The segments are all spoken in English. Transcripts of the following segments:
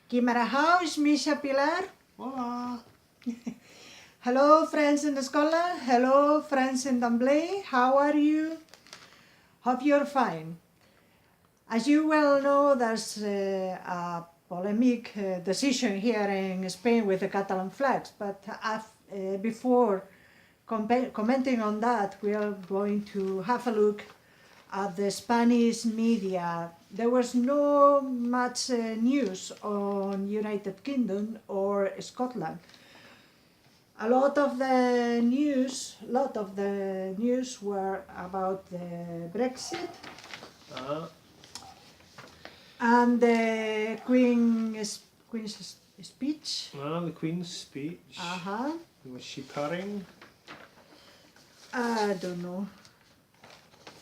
Quimera House, Misha Pilar. Hola. Hello, friends in the scholar. Hello, friends in D'Amblay. How are you? Hope you're fine. As you well know, there's a polemic decision here in Spain with the Catalan flags, but before commenting on that, we are going to have a look at the Spanish media. There was no much news on United Kingdom or Scotland. A lot of the news were about the Brexit and the Queen's speech. The Queen's speech. Was she purring? I don't know.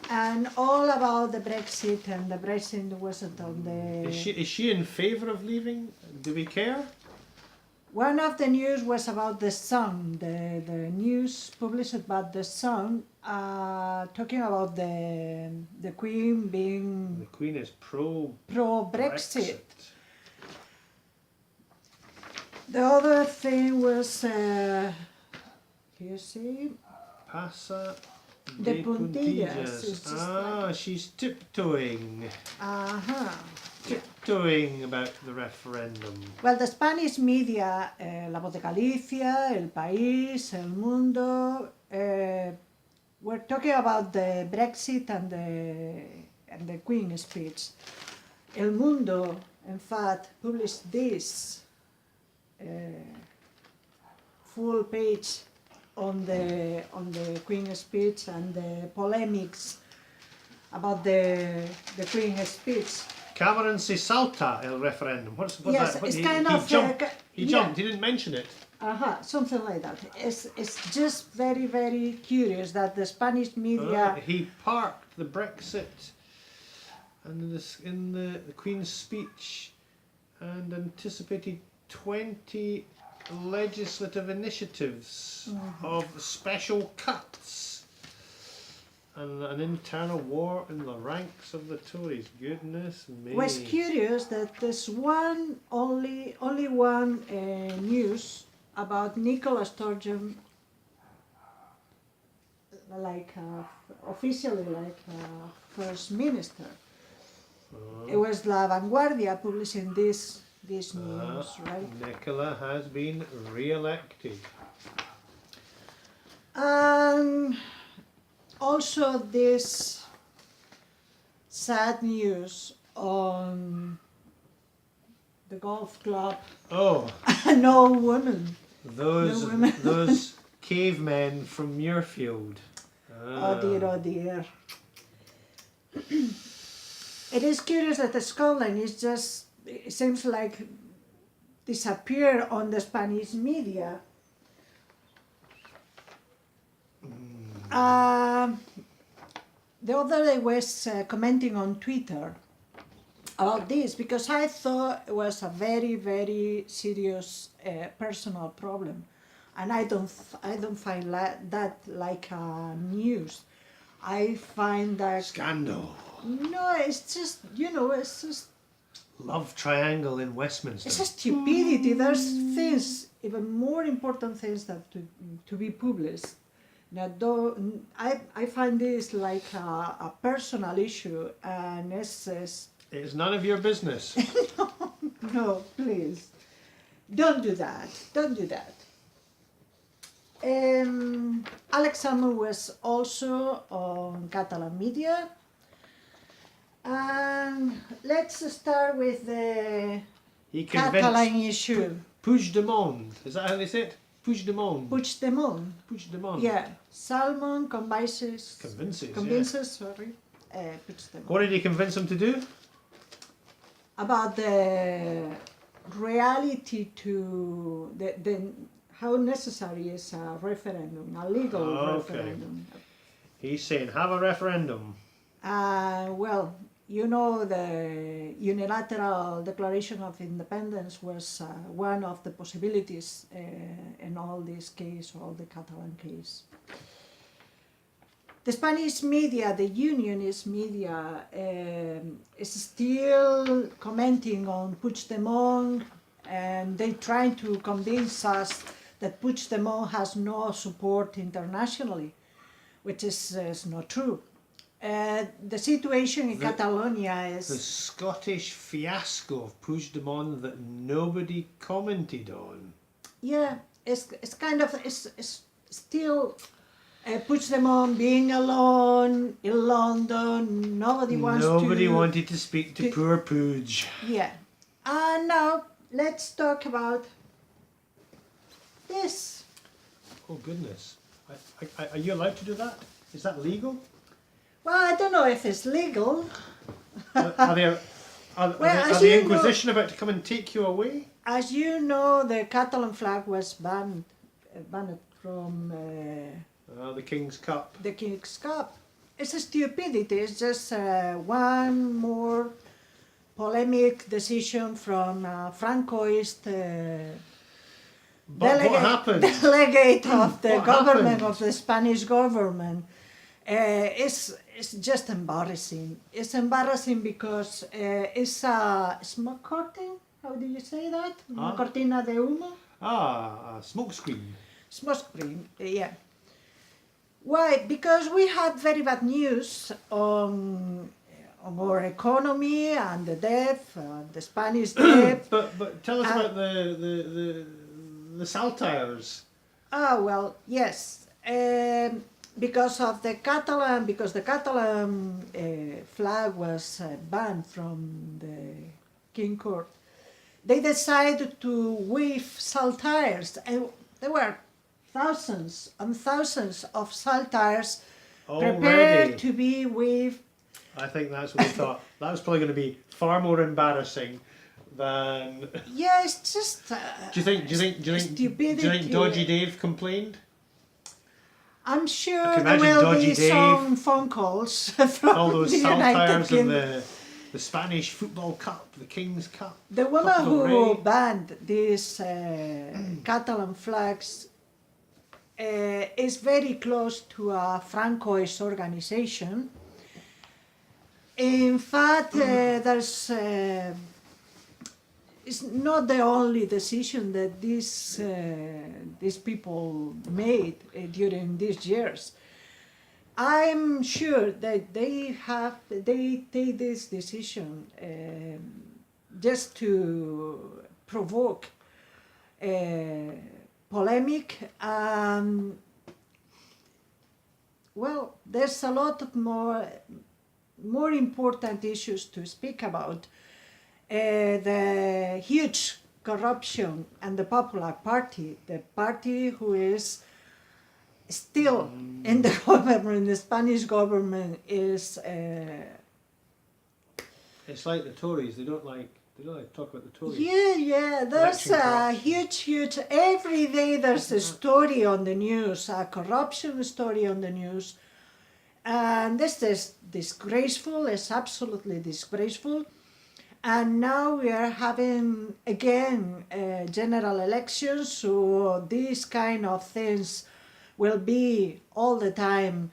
And all about the Brexit, and the Brexit wasn't on the... Is she in favour of leaving? Do we care? One of the news was about the Sun, the news published about the Sun, talking about the Queen being... The Queen is pro-Brexit. The other thing was, you see... Pasa de de puntillas. Like... she's tiptoeing. Tiptoeing about the referendum. Well, the Spanish media, La Voz de Galicia, El País, El Mundo, were talking about the Brexit and the Queen's speech. El Mundo, in fact, published this full page on the Queen's speech and the polemics about the Queen's speech. Cameron se salta el referendum. What's yes, that? It's kind of... He jumped, he didn't mention it. Something like that. It's just very, very curious that the Spanish media... he parked the Brexit and in the Queen's speech and anticipated 20 legislative initiatives of special cuts and an internal war in the ranks of the Tories. Goodness me. It was curious that there's only one news about Nicola Sturgeon, officially like First Minister. It was La Vanguardia publishing this news, right? Nicola has been re-elected. Also this sad news on the golf club. Oh. No women. Those cavemen from Muirfield. Oh dear. It is curious that Scotland is just, it seems like, disappear on the Spanish media. The other day I was commenting on Twitter about this because I thought it was a very, very serious personal problem, and I don't find that like news. I find that scandal. No, it's just, it's just love triangle in Westminster. It's a stupidity. There's things, even more important things that to be published. Now, I find this like a personal issue, and it's none of your business. No, please, don't do that. Don't do that. Alex Salmon was also on Catalan media. Let's start with the Catalan issue. Puigdemont, is that how they say it? Puigdemont. Puigdemont. Yeah, Salmon convinces. Yeah. Sorry. Puigdemont. What did he convince him to do? About the reality to the how necessary is a referendum, a legal referendum. He's saying have a referendum. Well, the unilateral declaration of independence was one of the possibilities in all this case, all the Catalan case. the Spanish media, the unionist media, is still commenting on Puigdemont, and they try to convince us that Puigdemont has no support internationally, which is not true. The situation in Catalonia The is... Scottish fiasco of Puigdemont that nobody commented on. Yeah, it's kind of... It's still... Puigdemont being alone in London, nobody wanted to speak to poor Puig. Yeah. And now let's talk about this. Oh goodness. Are you allowed to do that? Is that legal? Well, I don't know if it's legal. Are the Inquisition about to come and take you away? As you know, the Catalan flag was banned from The King's Cup. the King's Cup. It's a stupidity. It's just one more polemic decision from Francoist But what happened? delegate of the What government, happened? of the Spanish government. It's just embarrassing. It's embarrassing because it's a smoke curtain. How do you say that? Una cortina de humo? A smoke screen. Smoke screen, yeah. Why? Because we had very bad news on our economy and the debt, the Spanish debt. But tell us about the saltires. Ah, well, yes. Because the Catalan flag was banned from the King Court, they decided to wave saltires, and there were thousands and thousands of saltires prepared to be waved. I think that's what they thought. That was probably going to be far more embarrassing than. Yeah, it's just. Do you think Dodgy Dave complained? I'm sure can there imagine will Dodgy be Dave, some phone calls from all those the United saltires in Kingdom. the Spanish Football Cup, the King's Cup. The woman Cup del who Rey. banned these Catalan flags is very close to a Francoist organization. In fact, there's it's not the only decision that these people made during these years. I'm sure that they take this decision just to provoke polemic. Well, there's a lot of more important issues to speak about. The huge corruption and the Popular Party, the party who is still in the government, the Spanish government, is. It's like the Tories. They don't like to talk about the Tories. Yeah. There's Election a corruption. huge. Every day there's a story on the news, a corruption story on the news, and this is disgraceful. It's absolutely disgraceful. And now we are having again general elections, so these kind of things will be all the time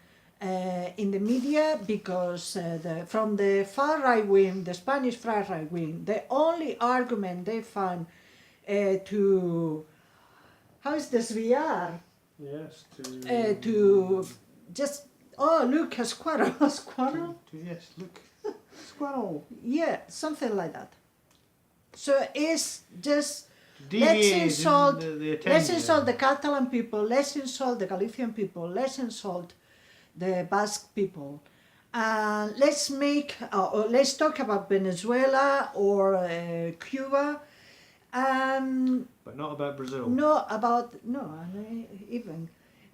in the media, because from the far right wing, the Spanish far right wing, the only argument they found to desviar, Yes. to just, oh look, a squirrel, a squirrel. Yes, look. Squirrel. Yeah, something like that. So it's just let's Deviate insult, the let's attention. insult the Catalan people, let's insult the Galician people, let's insult the Basque people, and let's let's talk about Venezuela or Cuba, But not about Brazil. not about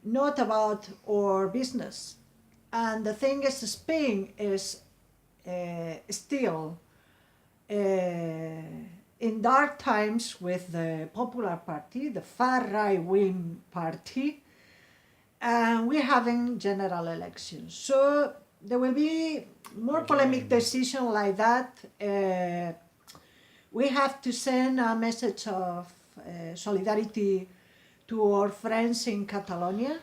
not about our business. And the thing is, Spain is still in dark times with the Popular Party, the far right wing party, and we're having general elections. So there will be more polemic decision like that. We have to send a message of solidarity to our friends in Catalonia.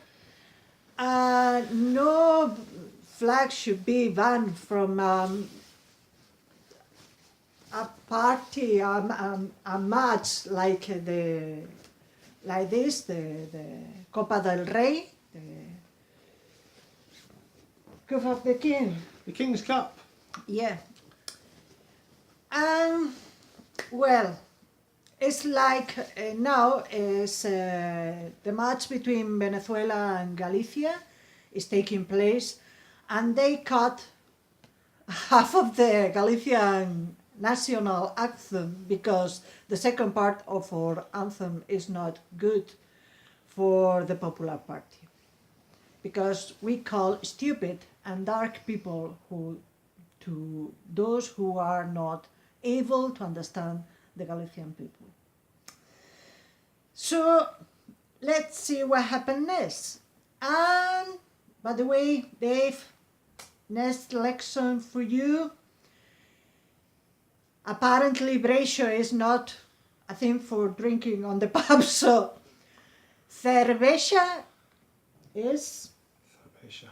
No flag should be banned from a party, a match like this, the Copa del Rey, the Cup of the King. The King's Cup. Yeah. Well, it's like now is the match between Venezuela and Galicia is taking place, and they cut half of the Galician national anthem because the second part of our anthem is not good for the Popular Party, because we call stupid and dark people to those who are not able to understand the Galician people. So let's see what happens next. And by the way, Dave, next lesson for you. Apparently Brescia is not a thing for drinking on the pub, so cerveza is Cerveza.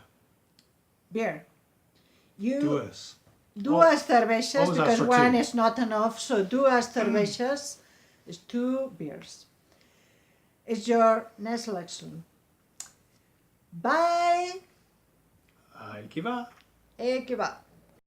beer. You Duas. duas cervezas, what was that because for one two? is not enough, so duas cervezas is 2 beers. It's your next lesson. Bye! Aí que vá. E que va.